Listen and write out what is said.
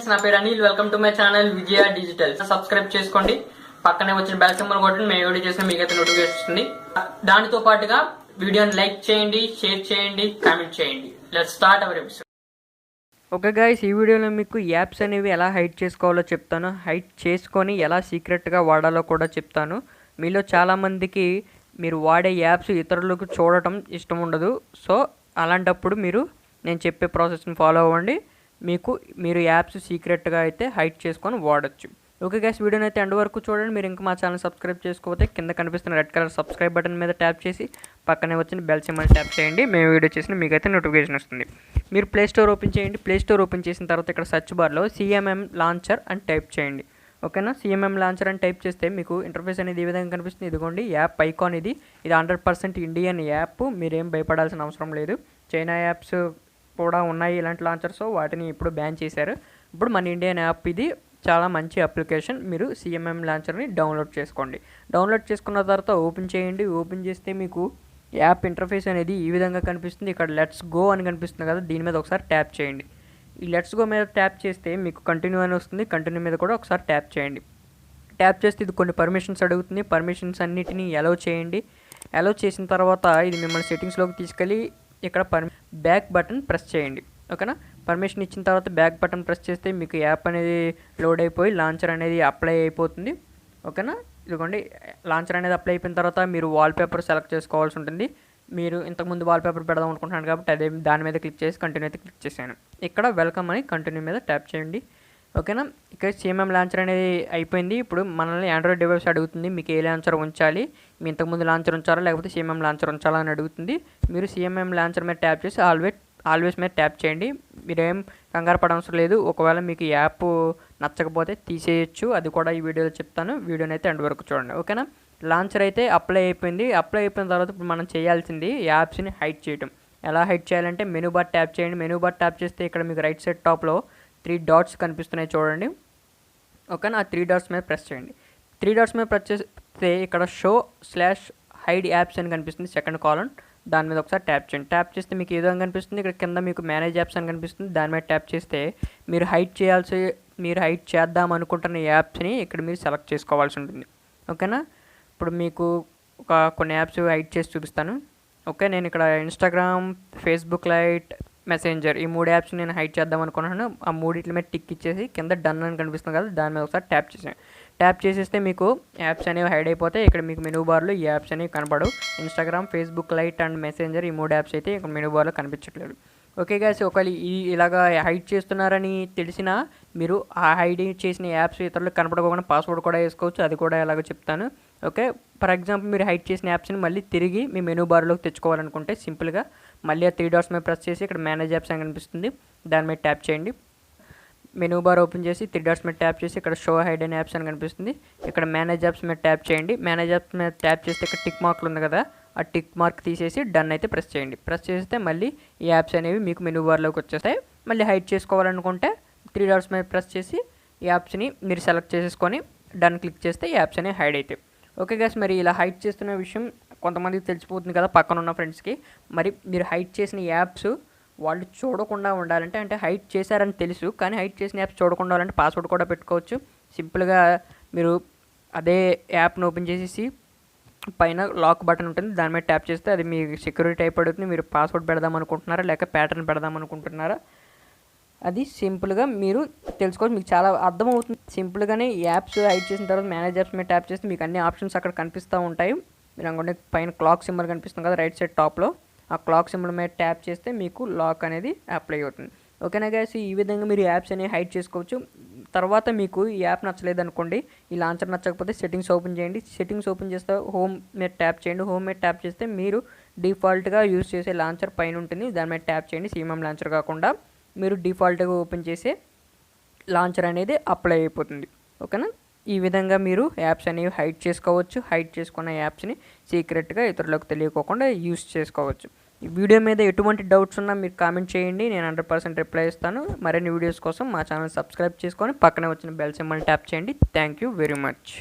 Friends, నా పేరు Anil. Welcome to my channel Vijaya digital. Subscribe చేసుకోండి, పక్కనే వచ్చిన బెల్ సింబల్ కొట్టండి. మేము వీడియో చేస్తే మీకైతే నోటిఫికేషన్ వస్తుంది. దానితో పాటుగా వీడియోని లైక్ చేయండి, షేర్ చేయండి, కామెంట్ చేయండి. Let's start our episode. Okay guys, ఈ వీడియోలో మీకు యాప్స్ అనేవి ఎలా హైడ్ చేసుకోవాలో చెప్తాను. హైడ్ చేసుకొని ఎలా సీక్రెట్గా వాడాలో కూడా చెప్తాను. మీలో చాలామందికి మీరు వాడే యాప్స్ ఇతరులకు చూడటం ఇష్టం ఉండదు. సో అలాంటప్పుడు నేను చెప్పే ప్రాసెస్ని ఫాలో అవ్వండి. మీరు యాప్స్ సీక్రెట్గా అయితే హైడ్ చేసుకొని వాడచ్చు. ఓకే గైస్, వీడియోని అయితే ఎండ్ వరకు చూడండి. మీరు ఇంకా మా ఛానల్ సబ్స్క్రైబ్ చేసుకోకపోతే కింద కనిపిస్తున్న రెడ్ కలర్ సబ్స్క్రైబ్ బటన్ మీద ట్యాప్ చేసి పక్కనే వచ్చిన బెల్ సింబల్ ట్యాప్ చేయండి. మేము వీడియో చేసిన మీకైతే నోటిఫికేషన్ వస్తుంది. మీరు ప్లే స్టోర్ ఓపెన్ చేయండి. ప్లే స్టోర్ ఓపెన్ చేసిన తర్వాత ఇక్కడ సెర్చ్ బార్లో సిఎంఎం లాంచర్ అని టైప్ చేయండి. ఓకేనా, సిఎంఎం లాంచర్ అని టైప్ చేస్తే మీకు ఇంటర్ఫేస్ అనేది ఈ విధంగా కనిపిస్తుంది. ఇదిగోండి యాప్ ఐకాన్. ఇది 100% ఇండియన్ యాప్. మీరేం భయపడాల్సిన అవసరం లేదు. చైనా యాప్స్ కూడా ఉన్నాయి ఇలాంటి లాంచర్స్, వాటిని ఇప్పుడు బ్యాన్ చేశారు. ఇప్పుడు మన ఇండియన్ యాప్ ఇది చాలా మంచి అప్లికేషన్. మీరు సిఎంఎం లాంచర్ని డౌన్లోడ్ చేసుకోండి. డౌన్లోడ్ చేసుకున్న తర్వాత ఓపెన్ చేయండి. ఓపెన్ చేస్తే మీకు యాప్ ఇంటర్ఫేస్ అనేది ఈ విధంగా కనిపిస్తుంది. ఇక్కడ లెట్స్ గో అని కనిపిస్తుంది కదా, దీని మీద ఒకసారి ట్యాప్ చేయండి. ఈ లెట్స్ గో మీద ట్యాప్ చేస్తే మీకు కంటిన్యూ అని వస్తుంది. కంటిన్యూ మీద కూడా ఒకసారి ట్యాప్ చేయండి. ట్యాప్ చేస్తే ఇది కొన్ని పర్మిషన్స్ అడుగుతుంది. పర్మిషన్స్ అన్నిటిని అలౌ చేయండి. అలౌ చేసిన తర్వాత ఇది మిమ్మల్ని సెట్టింగ్స్లోకి తీసుకెళ్ళి ఇక్కడ బ్యాక్ బటన్ ప్రెస్ చేయండి. ఓకేనా, పర్మిషన్ ఇచ్చిన తర్వాత బ్యాక్ బటన్ ప్రెస్ చేస్తే మీకు యాప్ అనేది లోడ్ అయిపోయి లాంచర్ అనేది అప్లై అయిపోతుంది. ఓకేనా, ఇదిగోండి లాంచర్ అనేది అప్లై అయిపోయిన తర్వాత మీరు వాల్పేపర్ సెలెక్ట్ చేసుకోవాల్సి ఉంటుంది. మీరు ఇంతకుముందు వాల్పేపర్ పెడదాం అనుకుంటున్నాను కాబట్టి అదే దాని మీద క్లిక్ చేసి కంటిన్యూ అయితే క్లిక్ చేశాను. ఇక్కడ వెల్కమ్ అని కంటిన్యూ మీద ట్యాప్ చేయండి. ఓకేనా, ఇక్కడ సిఎంఎం లాంచర్ అనేది అయిపోయింది. ఇప్పుడు మనల్ని ఆండ్రాయిడ్ డివైస్ అడుగుతుంది మీకు ఏ లాంచర్ ఉంచాలి, మీ ఇంతకుముందు లాంచర్ ఉంచారా లేకపోతే సిఎంఎం లాంచర్ ఉంచాలా అని అడుగుతుంది. మీరు సిఎంఎం లాంచర్ మీద ట్యాప్ చేసి ఆల్వేస్ మీద ట్యాప్ చేయండి. మీరేం కంగారు పడవసరం లేదు. ఒకవేళ మీకు యాప్ నచ్చకపోతే తీసేయచ్చు, అది కూడా ఈ వీడియోలో చెప్తాను. వీడియోని అయితే ఎండ్ వరకు చూడండి. ఓకేనా, లాంచర్ అయితే అప్లై అయిపోయింది. అప్లై అయిపోయిన తర్వాత ఇప్పుడు మనం చేయాల్సింది యాప్స్ని హైడ్ చేయడం. ఎలా హైడ్ చేయాలంటే మెనూ బార్ ట్యాప్ చేయండి. మెనూ బార్ ట్యాప్ చేస్తే ఇక్కడ మీకు రైట్ సైడ్ టాప్లో 3 డాట్స్ కనిపిస్తున్నాయి చూడండి. ఓకేనా, ఆ 3 డాట్స్ మీద ప్రెస్ చేయండి. 3 డాట్స్ మీద ప్రెస్ చేస్తే ఇక్కడ షో/హైడ్ యాప్స్ అని కనిపిస్తుంది, సెకండ్ కాలమ్. దాని మీద ఒకసారి ట్యాప్ చేయండి. ట్యాప్ చేస్తే మీకు ఏదో కనిపిస్తుంది. ఇక్కడ కింద మీకు మేనేజ్ యాప్స్ అని కనిపిస్తుంది. దాని మీద ట్యాప్ చేస్తే మీరు హైడ్ చేద్దాం అనుకుంటున్న యాప్స్ని ఇక్కడ మీరు సెలెక్ట్ చేసుకోవాల్సి ఉంటుంది. ఓకేనా, ఇప్పుడు మీకు కొన్ని యాప్స్ హైడ్ చేసి చూపిస్తాను. ఓకే, నేను ఇక్కడ ఇన్స్టాగ్రామ్, ఫేస్బుక్ లైట్, మెసెంజర్ ఈ 3 యాప్స్ నేను హైడ్ చేద్దాం అనుకున్నాను. ఆ 3 మీద టిక్ ఇచ్చేసి కింద డన్ అని కనిపిస్తుంది కదా, దాని మీద ఒకసారి ట్యాప్ చేసాను. ట్యాప్ చేసేస్తే మీకు యాప్స్ అనేవి హైడ్ అయిపోతాయి. ఇక్కడ మీకు మెనూ బార్లో ఈ యాప్స్ అనేవి కనపడవు. Instagram, Facebook light and messenger ఈ 3 యాప్స్ అయితే ఇక్కడ మెనూ బార్లో కనిపించట్లేదు. ఓకే గైస్, ఒకవేళ ఇలాగా హైడ్ చేస్తున్నారని తెలిసినా మీరు ఆ హైడ్ చేసిన యాప్స్ ఇతరులకు కనపడకుండా పాస్వర్డ్ కూడా వేసుకోవచ్చు. అది కూడా ఎలాగో చెప్తాను. ఓకే, ఫర్ ఎగ్జాంపుల్ మీరు హైడ్ చేసిన యాప్స్ని మళ్ళీ తిరిగి మీ మెనూ బార్లోకి తెచ్చుకోవాలనుకుంటే సింపుల్గా మళ్ళీ ఆ 3 డాట్స్ మీద ప్రెస్ చేసి ఇక్కడ మేనేజ్ యాప్స్ అని కనిపిస్తుంది, దాని మీద ట్యాప్ చేయండి. మెనూ బార్ ఓపెన్ చేసి 3 డాట్స్ మీద ట్యాప్ చేసి ఇక్కడ షో హైడ్ అండ్ యాప్స్ అని కనిపిస్తుంది, ఇక్కడ మేనేజ్ యాప్స్ మీద ట్యాప్ చేయండి. మేనేజ్ యాప్స్ మీద ట్యాప్ చేస్తే ఇక్కడ టిక్ మార్క్లు ఉంది కదా, ఆ టిక్ మార్క్ తీసేసి డన్ అయితే ప్రెస్ చేయండి. ప్రెస్ చేస్తే మళ్ళీ ఈ యాప్స్ అనేవి మీకు మెనూ బార్లోకి వచ్చేస్తాయి. మళ్ళీ హైడ్ చేసుకోవాలనుకుంటే 3 డాట్స్ మీద ప్రెస్ చేసి ఈ యాప్స్ని మీరు సెలెక్ట్ చేసేసుకొని డన్ క్లిక్ చేస్తే ఈ యాప్స్ అనేవి హైడ్ అవుతాయి. ఓకే గైస్, మరి ఇలా హైడ్ చేస్తున్న విషయం కొంతమందికి తెలిసిపోతుంది కదా పక్కన ఉన్న ఫ్రెండ్స్కి. మరి మీరు హైడ్ చేసిన యాప్స్ వాళ్ళు చూడకుండా ఉండాలంటే, అంటే హైడ్ చేశారని తెలుసు కానీ హైడ్ చేసిన యాప్స్ చూడకుండా ఉండాలంటే పాస్వర్డ్ కూడా పెట్టుకోవచ్చు. సింపుల్గా మీరు అదే యాప్ను ఓపెన్ చేసేసి పైన లాక్ బటన్ ఉంటుంది, దాని మీద ట్యాప్ చేస్తే అది మీ సెక్యూరిటీ అయిపోతుంది. మీరు పాస్వర్డ్ పెడదాం అనుకుంటున్నారా లేక ప్యాటర్న్ పెడదాం అనుకుంటున్నారా అది సింపుల్గా మీరు తెలుసుకోవచ్చు. మీకు చాలా అర్థమవుతుంది. సింపుల్గానే యాప్స్ హైడ్ చేసిన తర్వాత మేనేజ్ యాప్స్ మీద ట్యాప్ చేస్తే మీకు అన్ని ఆప్షన్స్ అక్కడ కనిపిస్తూ ఉంటాయి. మీరు అనుకుంటే పైన క్లాక్ సింబల్ కనిపిస్తుంది కదా రైట్ సైడ్ టాప్లో, ఆ క్లాక్ సింబల్ మీద ట్యాప్ చేస్తే మీకు లాక్ అనేది అప్లై అవుతుంది. ఓకేనా గైస్, ఈ విధంగా మీరు యాప్స్ అనేవి హైడ్ చేసుకోవచ్చు. తర్వాత మీకు ఈ యాప్ నచ్చలేదు అనుకోండి, ఈ లాంచర్ నచ్చకపోతే సెట్టింగ్స్ ఓపెన్ చేయండి. సెట్టింగ్స్ ఓపెన్ చేస్తే హోమ్ మీద ట్యాప్ చేయండి. హోమ్ మీద ట్యాప్ చేస్తే మీరు డిఫాల్ట్గా యూజ్ చేసే లాంచర్ పైన ఉంటుంది, దాని మీద ట్యాప్ చేయండి. సిఎంఎం లాంచర్ కాకుండా మీరు డిఫాల్ట్గా ఓపెన్ చేసే లాంచర్ అనేది అప్లై అయిపోతుంది. ఓకేనా, ఈ విధంగా మీరు యాప్స్ అనేవి హైడ్ చేసుకోవచ్చు. హైడ్ చేసుకున్న యాప్స్ని సీక్రెట్గా ఇతరులకు తెలియకోకుండా యూస్ చేసుకోవచ్చు. ఈ వీడియో మీద ఎటువంటి డౌట్స్ ఉన్నా మీరు కామెంట్ చేయండి, నేను 100% రిప్లై ఇస్తాను. మరిన్ని వీడియోస్ కోసం మా ఛానల్ సబ్స్క్రైబ్ చేసుకొని పక్కనే వచ్చిన బెల్ సింబల్ ట్యాప్ చేయండి. Thank you very much.